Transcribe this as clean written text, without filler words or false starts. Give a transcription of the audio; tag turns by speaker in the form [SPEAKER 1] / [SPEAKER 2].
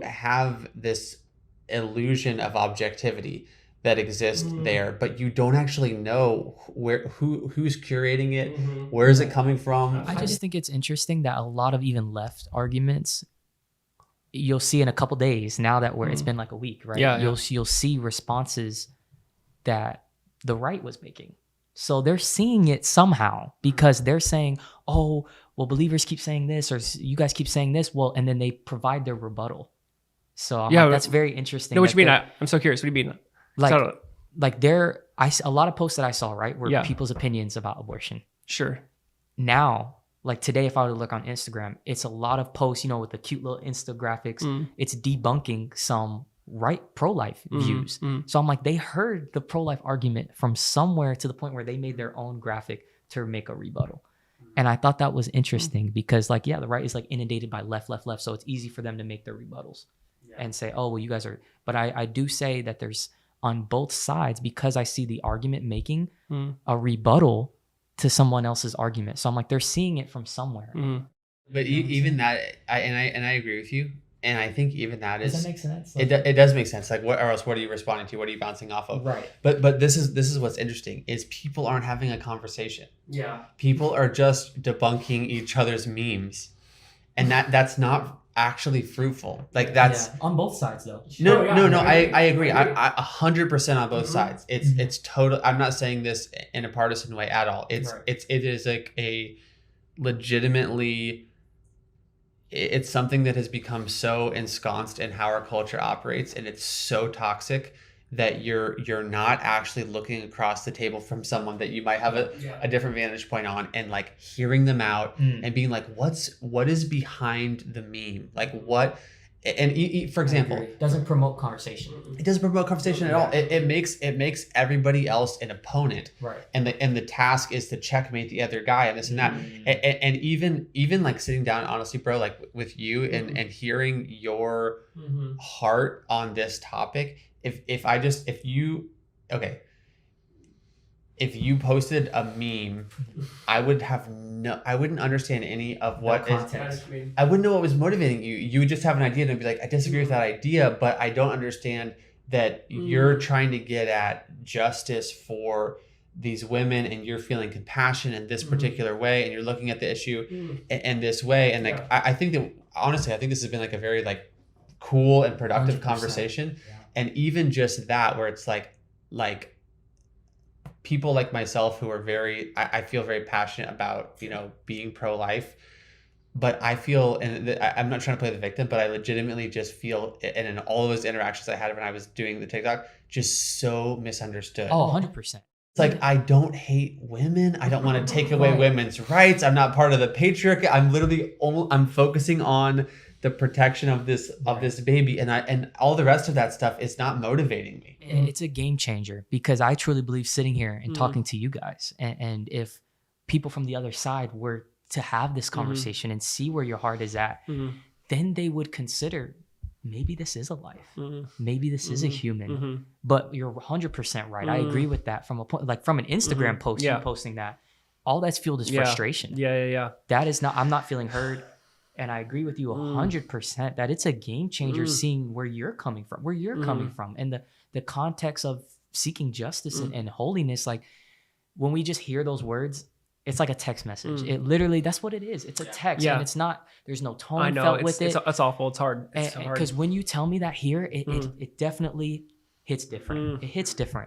[SPEAKER 1] have this illusion of objectivity that exists there, but you don't actually know who's curating it, where is it coming from.
[SPEAKER 2] I just think it's interesting that a lot of even left arguments you'll see in a couple days now that it's been like a week, right? You'll see responses that the right was making. So they're seeing it somehow because they're saying, oh, well, believers keep saying this, or you guys keep saying this. Well, and then they provide their rebuttal. So I'm like, that's very interesting.
[SPEAKER 3] No, what you mean? I'm so curious. What do you mean?
[SPEAKER 2] Like a lot of posts that I saw, right, were people's opinions about abortion.
[SPEAKER 3] Sure.
[SPEAKER 2] Now, like today, if I were to look on Instagram, it's a lot of posts, with the cute little infographics. It's debunking some pro-life views. So I'm like, they heard the pro-life argument from somewhere to the point where they made their own graphic to make a rebuttal. And I thought that was interesting because the right is like inundated by left. So it's easy for them to make their rebuttals and say, oh, well, you guys are, but I do say that there's on both sides, because I see the argument making a rebuttal to someone else's argument. So I'm like, they're seeing it from somewhere.
[SPEAKER 1] But even that, I agree with you. And I think even that
[SPEAKER 2] does that make sense?
[SPEAKER 1] It does make sense. Like, what are you responding to? What are you bouncing off of?
[SPEAKER 2] Right.
[SPEAKER 1] But this is what's interesting is people aren't having a conversation.
[SPEAKER 3] Yeah.
[SPEAKER 1] People are just debunking each other's memes, and that's not actually fruitful. Like that's
[SPEAKER 2] on both sides though.
[SPEAKER 1] No. I agree. I 100% on both sides. It's total. I'm not saying this in a partisan way at all. It is like a legitimately. It's something that has become so ensconced in how our culture operates, and it's so toxic that you're not actually looking across the table from someone that you might have a different vantage point on, and like hearing them out and being like, what is behind the meme? Like what? And for example,
[SPEAKER 2] it doesn't promote conversation.
[SPEAKER 1] It doesn't promote conversation at all. It makes everybody else an opponent,
[SPEAKER 2] right?
[SPEAKER 1] And the task is to checkmate the other guy and this and that. And even like sitting down, honestly, bro, like with you and hearing your heart on this topic. If you posted a meme, I wouldn't understand any of what is. I wouldn't know what was motivating you. You would just have an idea and be like, I disagree with that idea, but I don't understand that you're trying to get at justice for these women, and you're feeling compassion in this particular way, and you're looking at the issue in this way. And like, I think that honestly, I think this has been like a very like cool and productive 100%. Conversation. Yeah. And even just that, where it's like people like myself who are I feel very passionate about, being pro-life, but I feel, and I'm not trying to play the victim, but I legitimately just feel, and in all of those interactions I had when I was doing the TikTok, just so misunderstood.
[SPEAKER 2] Oh, 100%.
[SPEAKER 1] It's like, I don't hate women. I don't want to take away women's rights. I'm not part of the patriarchy. I'm focusing on the protection of this baby, and all the rest of that stuff is not motivating me.
[SPEAKER 2] It's a game changer, because I truly believe sitting here and talking to you guys, and if people from the other side were to have this conversation and see where your heart is at, then they would consider, maybe this is a life, maybe this is a human. But you're 100% right. I agree with that. From a point, like from an Instagram post, you posting that, all that's fueled is frustration. That is not. I'm not feeling heard. And I agree with you 100% that it's a game changer seeing where you're coming from, and the context of seeking justice and holiness. Like when we just hear those words, it's like a text message. It literally, that's what it is. It's a text, and it's not, there's no tone felt with it.
[SPEAKER 3] It's awful. It's hard.
[SPEAKER 2] Because when you tell me that here, it definitely hits different. It hits different.